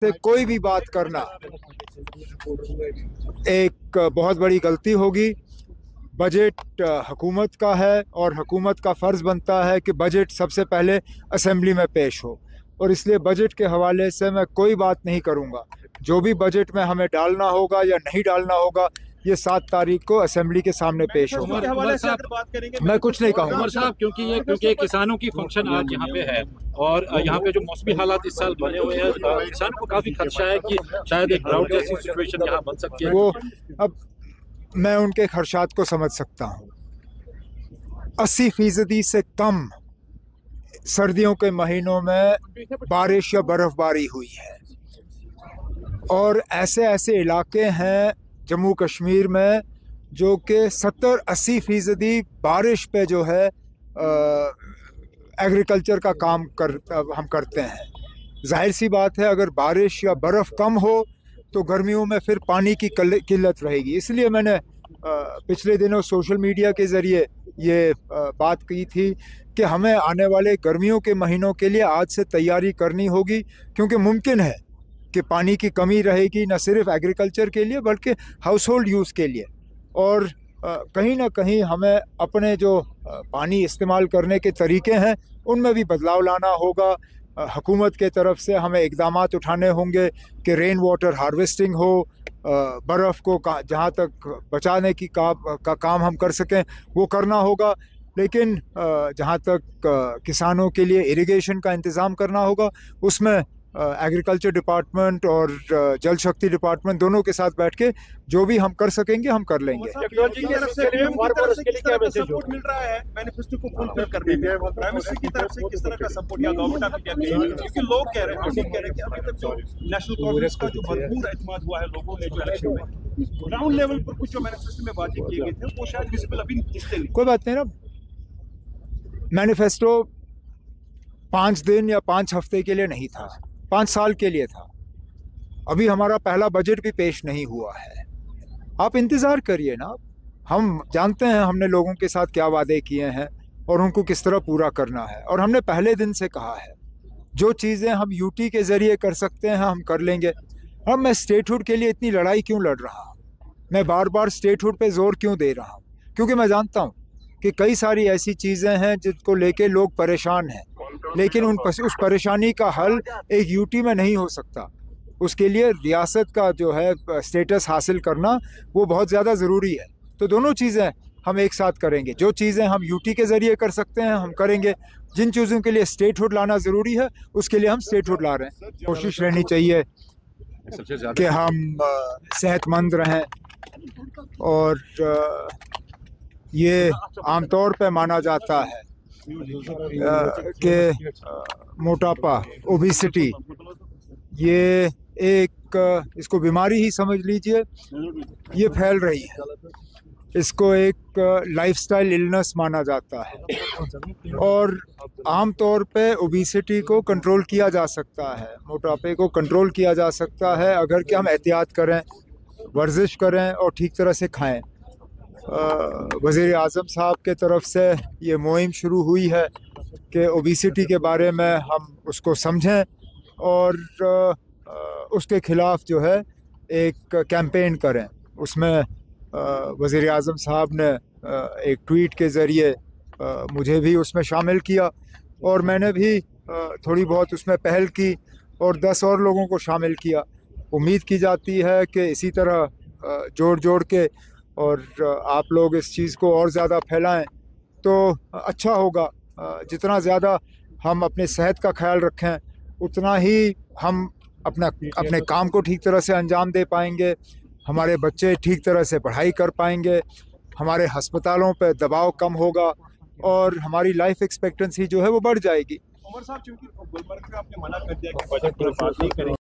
से कोई भी बात करना एक बहुत बड़ी गलती होगी। बजट हुकूमत का है और हुकूमत का फ़र्ज़ बनता है कि बजट सबसे पहले असेंबली में पेश हो, और इसलिए बजट के हवाले से मैं कोई बात नहीं करूंगा। जो भी बजट में हमें डालना होगा या नहीं डालना होगा, ये 7 तारीख को असेंबली के सामने पेश होगा। मैं कुछ नहीं कहूँगा उमर साहब, क्योंकि किसानों की फंक्शन आज यहाँ पे है और यहाँ पे जो मौसमी हालात इस साल बने हुए हैं, किसानों को काफी खदशा है कि शायद एक ड्राउट जैसी सिचुएशन यहाँ बन सकती है। वो अब मैं उनके खर्चात को समझ सकता हूँ। 80% से कम सर्दियों के महीनों में बारिश या बर्फबारी हुई है, और ऐसे ऐसे इलाके हैं जम्मू कश्मीर में जो कि 70-80% बारिश पे जो है एग्रीकल्चर का काम हम करते हैं। जाहिर सी बात है, अगर बारिश या बर्फ़ कम हो तो गर्मियों में फिर पानी की किल्लत रहेगी। इसलिए मैंने पिछले दिनों सोशल मीडिया के ज़रिए ये बात की थी कि हमें आने वाले गर्मियों के महीनों के लिए आज से तैयारी करनी होगी, क्योंकि मुमकिन है कि पानी की कमी रहेगी, न सिर्फ एग्रीकल्चर के लिए बल्कि हाउस होल्ड यूज़ के लिए। और कहीं ना कहीं हमें अपने जो पानी इस्तेमाल करने के तरीके हैं उनमें भी बदलाव लाना होगा। हुकूमत के तरफ से हमें इक़दामात उठाने होंगे कि रेन वाटर हार्वेस्टिंग हो, बर्फ़ को जहाँ तक बचाने की का काम हम कर सकें वो करना होगा। लेकिन जहाँ तक किसानों के लिए इरिगेशन का इंतज़ाम करना होगा, उसमें एग्रीकल्चर डिपार्टमेंट और जल शक्ति डिपार्टमेंट दोनों के साथ बैठ के जो भी हम कर सकेंगे हम कर लेंगे। कोई बात नहीं ना, मैनिफेस्टो 5 दिन या 5 हफ्ते के लिए नहीं था, 5 साल के लिए था। अभी हमारा पहला बजट भी पेश नहीं हुआ है। आप इंतज़ार करिए ना। हम जानते हैं हमने लोगों के साथ क्या वादे किए हैं और उनको किस तरह पूरा करना है, और हमने पहले दिन से कहा है जो चीज़ें हम यूटी के ज़रिए कर सकते हैं हम कर लेंगे। अब मैं स्टेटहुड के लिए इतनी लड़ाई क्यों लड़ रहा हूँ, मैं बार बार स्टेटहुड पे ज़ोर क्यों दे रहा हूँ? क्योंकि मैं जानता हूँ कि कई सारी ऐसी चीज़ें हैं जिनको लेके लोग परेशान हैं, लेकिन उस परेशानी का हल एक यूटी में नहीं हो सकता। उसके लिए रियासत का जो है स्टेटस हासिल करना वो बहुत ज़्यादा ज़रूरी है। तो दोनों चीज़ें हम एक साथ करेंगे। जो चीज़ें हम यूटी के ज़रिए कर सकते हैं हम करेंगे, जिन चीज़ों के लिए स्टेटहुड लाना ज़रूरी है उसके लिए हम स्टेटहुड ला रहे हैं। कोशिश रहनी चाहिए कि हम सेहतमंद रहें, और ये आमतौर पे माना जाता है कि मोटापा, ओबेसिटी, ये एक इसको बीमारी ही समझ लीजिए, ये फैल रही है। इसको एक लाइफस्टाइल इलनेस माना जाता है, और आम तौर पे ओबेसिटी को कंट्रोल किया जा सकता है, मोटापे को कंट्रोल किया जा सकता है अगर कि हम एहतियात करें, वर्जिश करें और ठीक तरह से खाएं। वज़ीर आज़म साहब के तरफ से ये मुहिम शुरू हुई है कि ओबेसिटी के बारे में हम उसको समझें और उसके ख़िलाफ़ जो है एक कैंपेन करें। उसमें वज़ीर आज़म साहब ने एक ट्वीट के ज़रिए मुझे भी उसमें शामिल किया, और मैंने भी थोड़ी बहुत उसमें पहल की और 10 और लोगों को शामिल किया। उम्मीद की जाती है कि इसी तरह जोड़ के और आप लोग इस चीज़ को और ज़्यादा फैलाएं तो अच्छा होगा। जितना ज़्यादा हम अपने सेहत का ख्याल रखें उतना ही हम अपने काम को ठीक तरह से अंजाम दे पाएंगे, हमारे बच्चे ठीक तरह से पढ़ाई कर पाएंगे, हमारे हस्पतालों पे दबाव कम होगा और हमारी लाइफ एक्सपेक्टेंसी जो है वो बढ़ जाएगी। उमर साहब, चूंकि गुलबर्ग में आपने मना कर दिया कि बजट पर बात नहीं करेंगे,